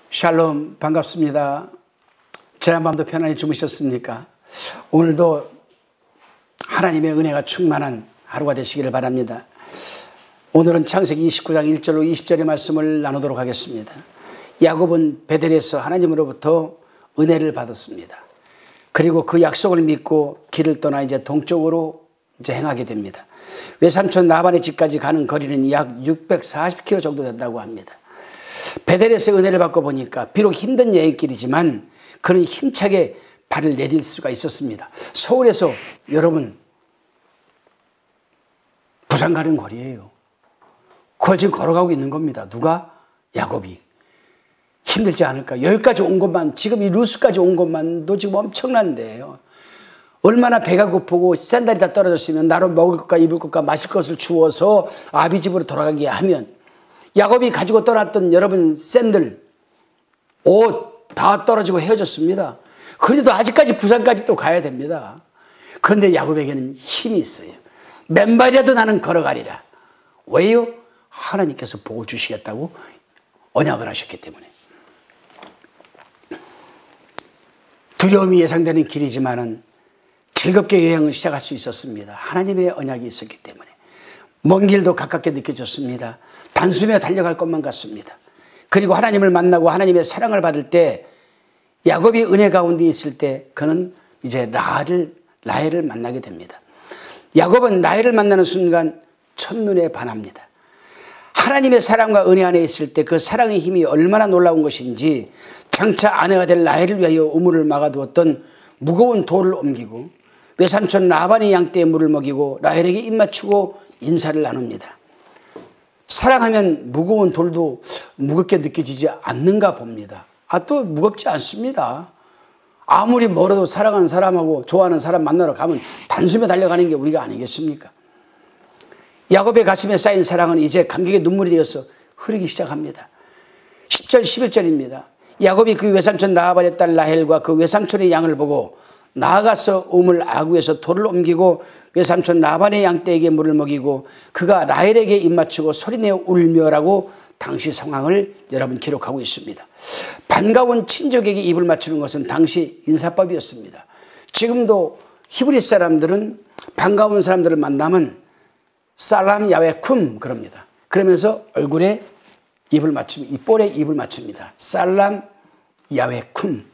샬롬, 반갑습니다. 지난밤도 편안히 주무셨습니까? 오늘도 하나님의 은혜가 충만한 하루가 되시기를 바랍니다. 오늘은 창세기 29장 1절로 20절의 말씀을 나누도록 하겠습니다. 야곱은 베델에서 하나님으로부터 은혜를 받았습니다. 그리고 그 약속을 믿고 길을 떠나 이제 동쪽으로 행하게 됩니다. 외삼촌 라반의 집까지 가는 거리는 약 640km 정도 된다고 합니다. 베델에서 은혜를 받고 보니까 비록 힘든 여행길이지만 그는 힘차게 발을 내딜 수가 있었습니다. 서울에서 여러분 부산 가는 거리예요. 그걸 지금 걸어가고 있는 겁니다. 누가? 야곱이. 힘들지 않을까? 여기까지 온 것만, 지금 이 루스까지 온 것만도 지금 엄청난데요. 얼마나 배가 고프고 샌들이 다 떨어졌으면 나로 먹을 것과 입을 것과 마실 것을 주어서 아비 집으로 돌아가게 하면, 야곱이 가지고 떠났던 여러분 샌들, 옷 다 떨어지고 헤어졌습니다. 그래도 아직까지 부산까지 또 가야 됩니다. 그런데 야곱에게는 힘이 있어요. 맨발이라도 나는 걸어가리라. 왜요? 하나님께서 복을 주시겠다고 언약을 하셨기 때문에. 두려움이 예상되는 길이지만은 즐겁게 여행을 시작할 수 있었습니다. 하나님의 언약이 있었기 때문에. 먼 길도 가깝게 느껴졌습니다. 단숨에 달려갈 것만 같습니다. 그리고 하나님을 만나고 하나님의 사랑을 받을 때, 야곱이 은혜 가운데 있을 때 그는 이제 라헬을 만나게 됩니다. 야곱은 라헬을 만나는 순간 첫눈에 반합니다. 하나님의 사랑과 은혜 안에 있을 때 그 사랑의 힘이 얼마나 놀라운 것인지, 장차 아내가 될 라헬을 위하여 우물을 막아두었던 무거운 돌을 옮기고 외삼촌 라반의 양떼에 물을 먹이고 라헬에게 입맞추고 인사를 나눕니다. 사랑하면 무거운 돌도 무겁게 느껴지지 않는가 봅니다. 또 무겁지 않습니다. 아무리 멀어도 사랑하는 사람하고 좋아하는 사람 만나러 가면 단숨에 달려가는 게 우리가 아니겠습니까? 야곱의 가슴에 쌓인 사랑은 이제 감격의 눈물이 되어서 흐르기 시작합니다. 10절 11절입니다. 야곱이 그 외삼촌 라반의 딸 라헬과 그 외삼촌의 양을 보고 나아가서 우물 아구에서 돌을 옮기고 외삼촌 라반의 양떼에게 물을 먹이고 그가 라헬에게 입맞추고 소리내어 울며라고 당시 상황을 여러분 기록하고 있습니다. 반가운 친족에게 입을 맞추는 것은 당시 인사법이었습니다. 지금도 히브리 사람들은 반가운 사람들을 만나면 살람 야웨쿰 그럽니다. 그러면서 얼굴에 입을 맞춥니다. 이 볼에 입을 맞춥니다. 살람 야웨쿰.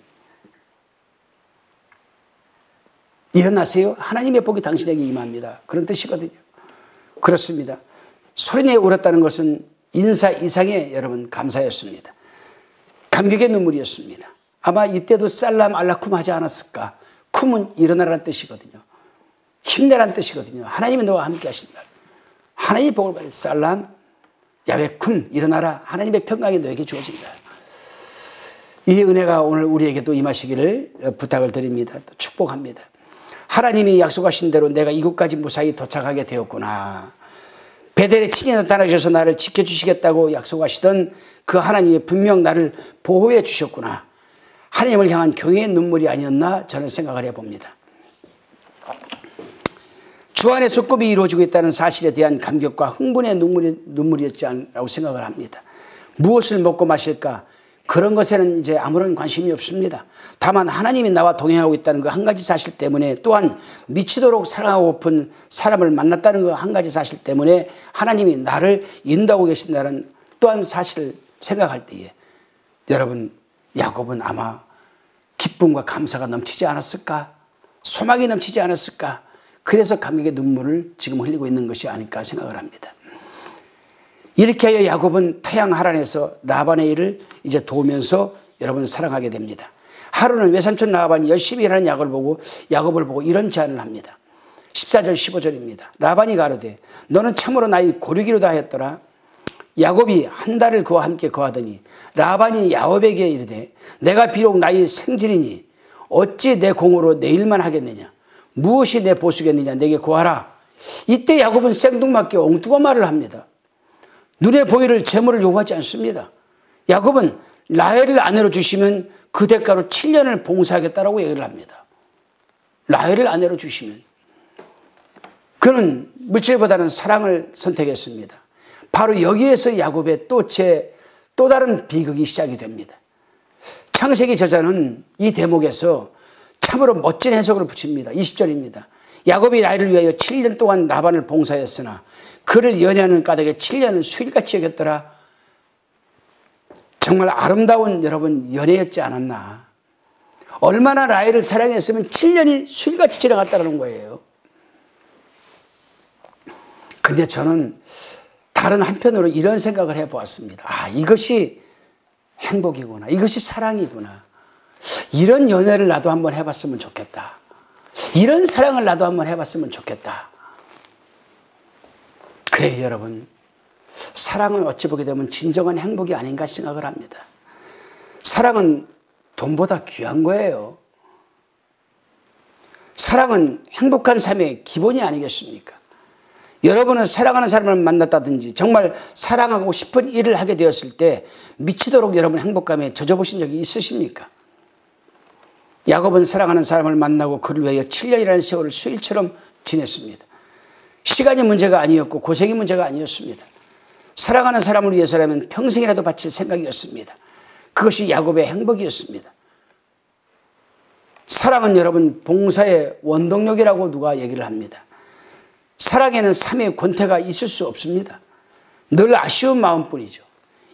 일어나세요. 하나님의 복이 당신에게 임합니다. 그런 뜻이거든요. 그렇습니다. 소리내어 울었다는 것은 인사 이상의 여러분 감사였습니다. 감격의 눈물이었습니다. 아마 이때도 살람 알라쿰 하지 않았을까. 쿰은 일어나라는 뜻이거든요. 힘내라는 뜻이거든요. 하나님이 너와 함께 하신다. 하나님의 복을 받을 살람 야웨쿰 일어나라. 하나님의 평강이 너에게 주어진다. 이 은혜가 오늘 우리에게도 임하시기를 부탁을 드립니다. 또 축복합니다. 하나님이 약속하신 대로 내가 이곳까지 무사히 도착하게 되었구나. 베델에 친히 나타나셔서 나를 지켜주시겠다고 약속하시던 그 하나님이 분명 나를 보호해 주셨구나. 하나님을 향한 경외의 눈물이 아니었나 저는 생각을 해봅니다. 주 안에서 꿈이 이루어지고 있다는 사실에 대한 감격과 흥분의 눈물이었지 않라고 생각을 합니다. 무엇을 먹고 마실까? 그런 것에는 이제 아무런 관심이 없습니다. 다만 하나님이 나와 동행하고 있다는 그 한 가지 사실 때문에, 또한 미치도록 사랑하고픈 사람을 만났다는 그 한 가지 사실 때문에 하나님이 나를 인도하고 계신다는 또한 사실을 생각할 때에 여러분 야곱은 아마 기쁨과 감사가 넘치지 않았을까? 소망이 넘치지 않았을까? 그래서 감격의 눈물을 지금 흘리고 있는 것이 아닐까 생각을 합니다. 이렇게 하여 야곱은 태양 하란에서 라반의 일을 이제 도우면서 여러분 사랑하게 됩니다. 하루는 외삼촌 라반이 열심히 일하는 야곱을 보고 이런 제안을 합니다. 14절 15절입니다. 라반이 가로되 너는 참으로 나의 고르기로다 하였더라. 야곱이 한 달을 그와 함께 거하더니 라반이 야곱에게 이르되 내가 비록 나의 생질이니 어찌 내 공으로 내 일만 하겠느냐. 무엇이 내 보수겠느냐. 내게 구하라. 이때 야곱은 생뚱맞게 엉뚱한 말을 합니다. 눈에 보이를 재물을 요구하지 않습니다. 야곱은 라헬을 아내로 주시면 그 대가로 7년을 봉사하겠다라고 얘기를 합니다. 라헬을 아내로 주시면. 그는 물질보다는 사랑을 선택했습니다. 바로 여기에서 야곱의 또 다른 비극이 시작이 됩니다. 창세기 저자는 이 대목에서 참으로 멋진 해석을 붙입니다. 20절입니다. 야곱이 라헬을 위하여 7년 동안 라반을 봉사했으나 그를 연애하는 까닭에 7년을 수일같이 여겼더라. 정말 아름다운 여러분 연애였지 않았나. 얼마나 라헬을 사랑했으면 7년이 수일같이 지나갔다는 거예요. 근데 저는 다른 한편으로 이런 생각을 해보았습니다. 아, 이것이 행복이구나. 이것이 사랑이구나. 이런 연애를 나도 한번 해봤으면 좋겠다. 이런 사랑을 나도 한번 해봤으면 좋겠다. 그래요, 여러분. 사랑은 어찌 보게 되면 진정한 행복이 아닌가 생각을 합니다. 사랑은 돈보다 귀한 거예요. 사랑은 행복한 삶의 기본이 아니겠습니까? 여러분은 사랑하는 사람을 만났다든지 정말 사랑하고 싶은 일을 하게 되었을 때 미치도록 여러분 행복감에 젖어보신 적이 있으십니까? 야곱은 사랑하는 사람을 만나고 그를 위하여 7년이라는 세월을 수일처럼 지냈습니다. 시간이 문제가 아니었고 고생이 문제가 아니었습니다. 사랑하는 사람을 위해서라면 평생이라도 바칠 생각이었습니다. 그것이 야곱의 행복이었습니다. 사랑은 여러분 봉사의 원동력이라고 누가 얘기를 합니다. 사랑에는 삶의 권태가 있을 수 없습니다. 늘 아쉬운 마음뿐이죠.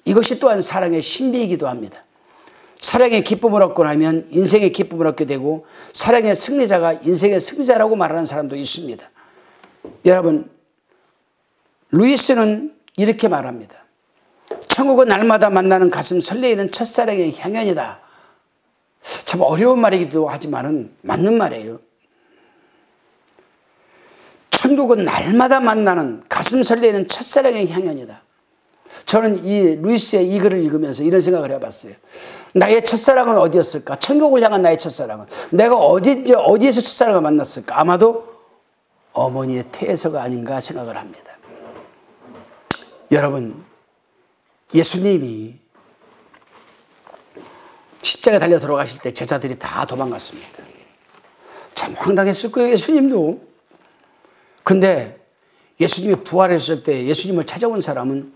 이것이 또한 사랑의 신비이기도 합니다. 사랑의 기쁨을 얻고 나면 인생의 기쁨을 얻게 되고 사랑의 승리자가 인생의 승자라고 말하는 사람도 있습니다. 여러분, 루이스는 이렇게 말합니다. 천국은 날마다 만나는 가슴 설레이는 첫사랑의 향연이다. 참 어려운 말이기도 하지만은 맞는 말이에요. 천국은 날마다 만나는 가슴 설레이는 첫사랑의 향연이다. 저는 이 루이스의 이 글을 읽으면서 이런 생각을 해봤어요. 나의 첫사랑은 어디였을까? 천국을 향한 나의 첫사랑은 내가 어디에서 첫사랑을 만났을까? 아마도 어머니의 태에서가 아닌가 생각을 합니다. 여러분, 예수님이 십자가에 달려 돌아가실 때 제자들이 다 도망갔습니다. 참 황당했을 거예요, 예수님도. 근데 예수님이 부활했을 때 예수님을 찾아온 사람은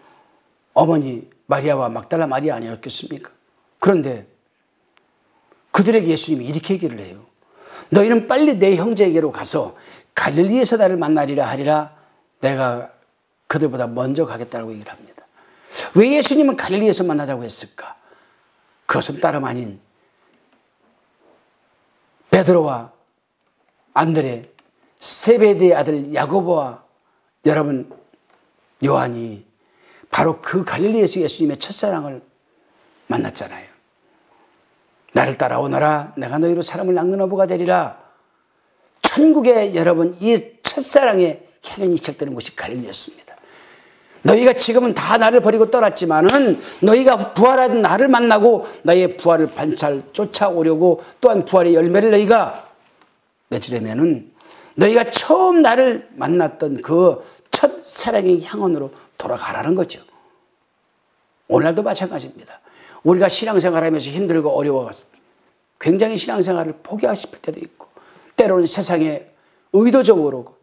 어머니 마리아와 막달라 마리아 아니었겠습니까? 그런데 그들에게 예수님이 이렇게 얘기를 해요. 너희는 빨리 내 형제에게로 가서 갈릴리에서 나를 만나리라 하리라. 내가 그들보다 먼저 가겠다고 얘기를 합니다. 왜 예수님은 갈릴리에서 만나자고 했을까? 그것은 다름 아닌 베드로와 안드레, 세베대의 아들 야고보와 여러분 요한이 바로 그 갈릴리에서 예수님의 첫사랑을 만났잖아요. 나를 따라오너라. 내가 너희로 사람을 낚는 어부가 되리라. 천국에 여러분 이 첫사랑의 향연이 시작되는 곳이 갈릴리였습니다. 너희가 지금은 다 나를 버리고 떠났지만은 너희가 부활한 나를 만나고 나의 부활을 반찰 쫓아오려고 또한 부활의 열매를 너희가 맺으려면은 너희가 처음 나를 만났던 그 첫사랑의 향원으로 돌아가라는 거죠. 오늘도 마찬가지입니다. 우리가 신앙생활하면서 힘들고 어려워서 굉장히 신앙생활을 포기하고 싶을 때도 있고 때로는 세상에 의도적으로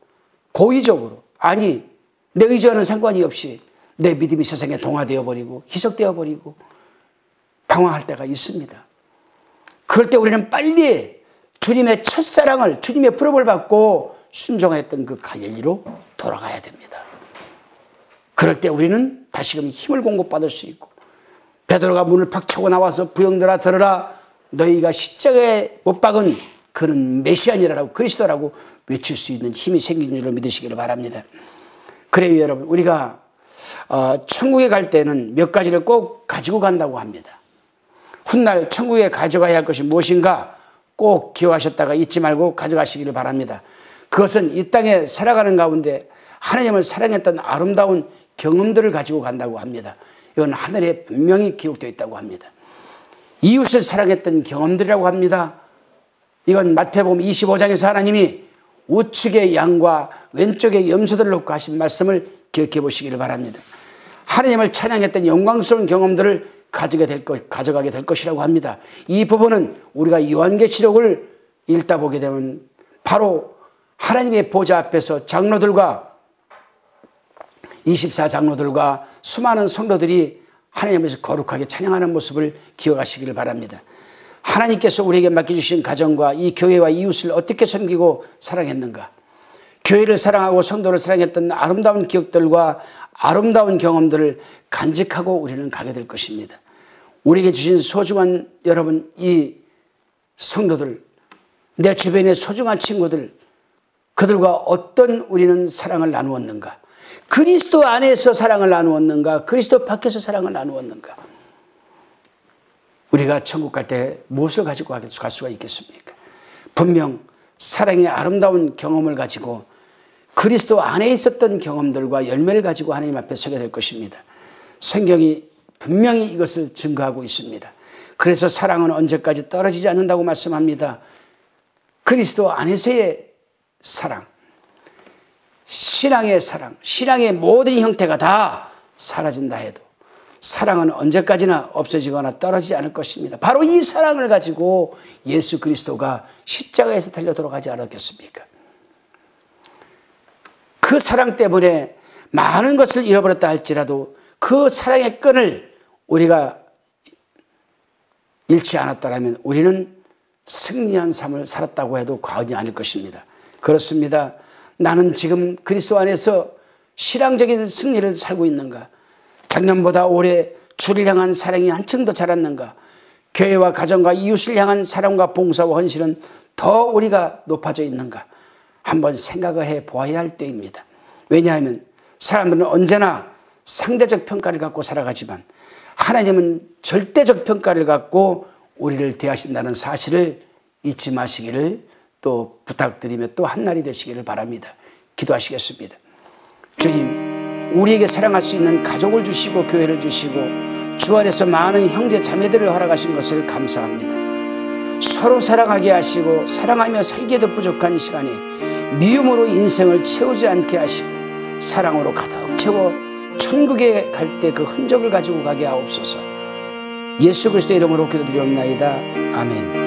고의적으로 아니 내 의지와는 상관이 없이 내 믿음이 세상에 동화되어 버리고 희석되어 버리고 방황할 때가 있습니다. 그럴 때 우리는 빨리 주님의 첫사랑을 주님의 부름을 받고 순종했던 그 갈릴리로 돌아가야 됩니다. 그럴 때 우리는 다시금 힘을 공급받을 수 있고 베드로가 문을 팍 차고 나와서 부형들아 들으라 너희가 십자가에 못 박은 그는 메시아니라고 그리스도라고 외칠 수 있는 힘이 생긴 줄로 믿으시기를 바랍니다. 그래요 여러분 우리가 천국에 갈 때는 몇 가지를 꼭 가지고 간다고 합니다. 훗날 천국에 가져가야 할 것이 무엇인가 꼭 기억하셨다가 잊지 말고 가져가시기를 바랍니다. 그것은 이 땅에 살아가는 가운데 하나님을 사랑했던 아름다운 경험들을 가지고 간다고 합니다. 이건 하늘에 분명히 기록되어 있다고 합니다. 이웃을 사랑했던 경험들이라고 합니다. 이건 마태복음 25장에서 하나님이 우측의 양과 왼쪽의 염소들을 놓고 하신 말씀을 기억해 보시기를 바랍니다. 하나님을 찬양했던 영광스러운 경험들을 가져가게 될 것이라고 합니다. 이 부분은 우리가 요한계시록을 읽다 보게 되면 바로 하나님의 보좌 앞에서 장로들과 24장로들과 수많은 성도들이 하나님 앞에서 거룩하게 찬양하는 모습을 기억하시기를 바랍니다. 하나님께서 우리에게 맡겨주신 가정과 이 교회와 이웃을 어떻게 섬기고 사랑했는가? 교회를 사랑하고 성도를 사랑했던 아름다운 기억들과 아름다운 경험들을 간직하고 우리는 가게 될 것입니다. 우리에게 주신 소중한 여러분, 이 성도들, 내 주변의 소중한 친구들, 그들과 어떤 우리는 사랑을 나누었는가? 그리스도 안에서 사랑을 나누었는가? 그리스도 밖에서 사랑을 나누었는가? 우리가 천국 갈 때 무엇을 가지고 갈 수가 있겠습니까? 분명 사랑의 아름다운 경험을 가지고 그리스도 안에 있었던 경험들과 열매를 가지고 하나님 앞에 서게 될 것입니다. 성경이 분명히 이것을 증거하고 있습니다. 그래서 사랑은 언제까지 떨어지지 않는다고 말씀합니다. 그리스도 안에서의 사랑, 신앙의 사랑, 신앙의 모든 형태가 다 사라진다 해도 사랑은 언제까지나 없어지거나 떨어지지 않을 것입니다. 바로 이 사랑을 가지고 예수 그리스도가 십자가에서 달려 돌아가지 않았겠습니까? 그 사랑 때문에 많은 것을 잃어버렸다 할지라도 그 사랑의 끈을 우리가 잃지 않았다면 우리는 승리한 삶을 살았다고 해도 과언이 아닐 것입니다. 그렇습니다. 나는 지금 그리스도 안에서 신앙적인 승리를 살고 있는가? 작년보다 올해 주를 향한 사랑이 한층 더 자랐는가? 교회와 가정과 이웃을 향한 사랑과 봉사와 헌신은 더 우리가 높아져 있는가? 한번 생각을 해보아야 할 때입니다. 왜냐하면 사람들은 언제나 상대적 평가를 갖고 살아가지만 하나님은 절대적 평가를 갖고 우리를 대하신다는 사실을 잊지 마시기를 또 부탁드리며 또 한날이 되시기를 바랍니다. 기도하시겠습니다. 주님, 우리에게 사랑할 수 있는 가족을 주시고 교회를 주시고 주 안에서 많은 형제 자매들을 허락하신 것을 감사합니다. 서로 사랑하게 하시고 사랑하며 살기에도 부족한 시간에 미움으로 인생을 채우지 않게 하시고 사랑으로 가득 채워 천국에 갈 때 그 흔적을 가지고 가게 하옵소서. 예수 그리스도의 이름으로 기도드리옵나이다. 아멘.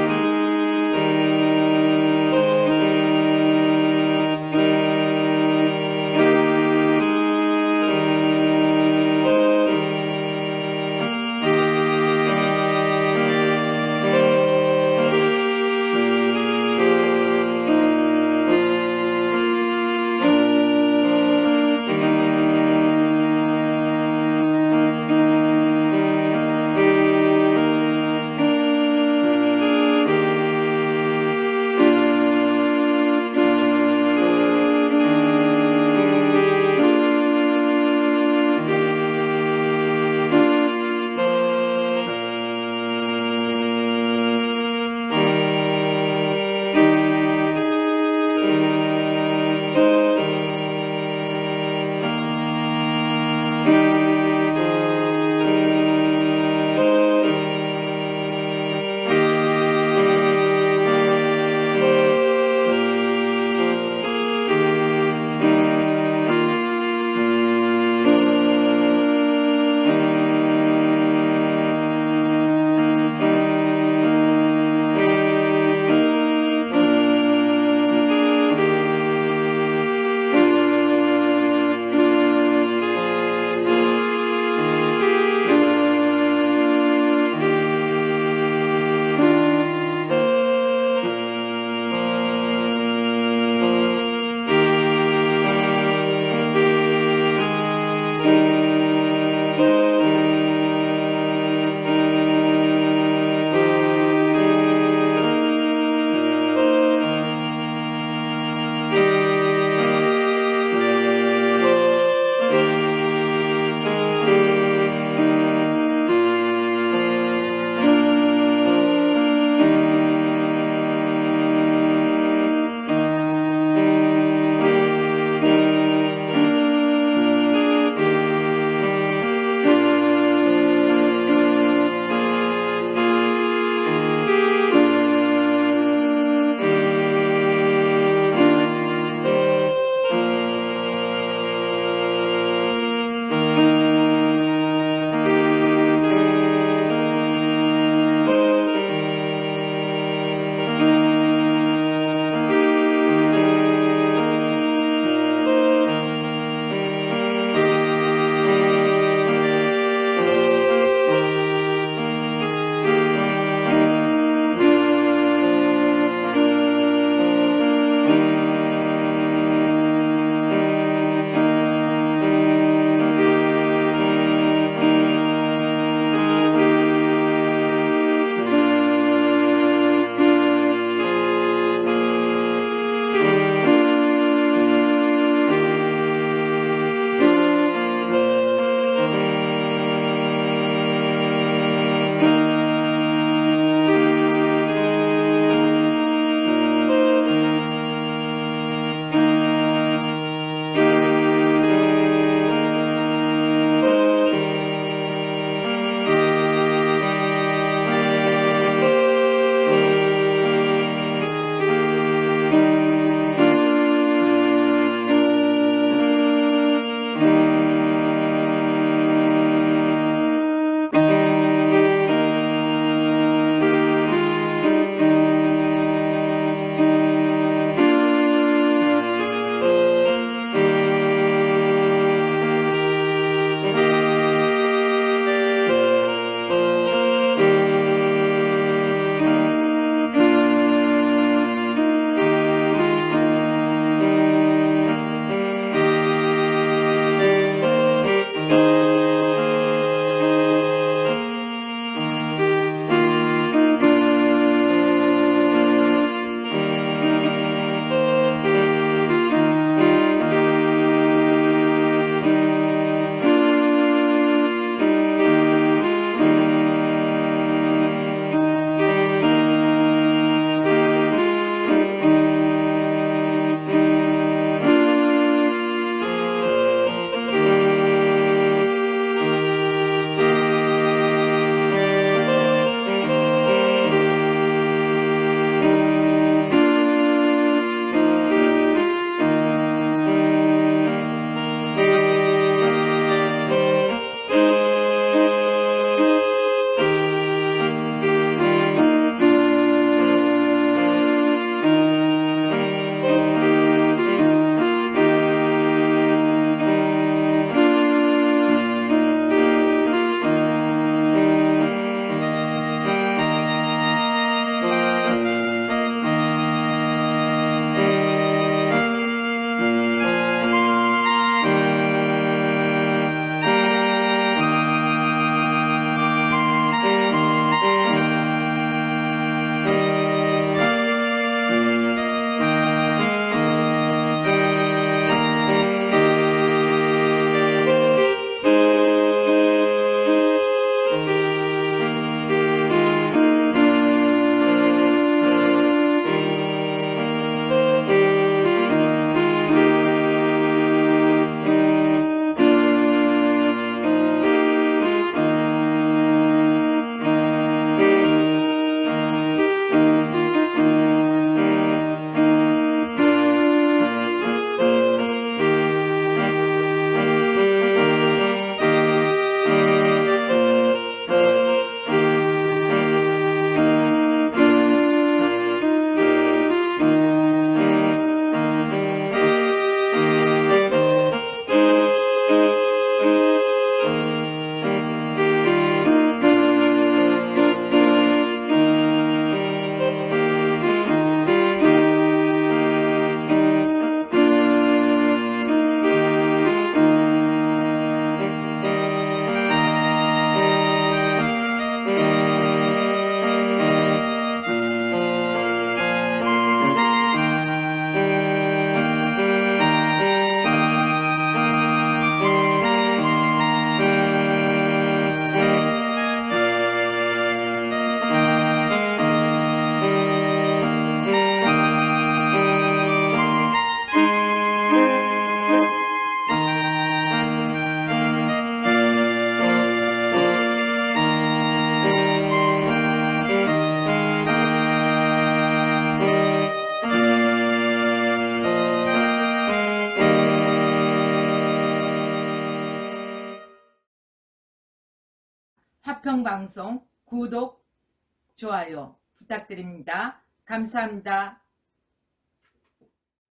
기영방송 구독, 좋아요 부탁드립니다. 감사합니다.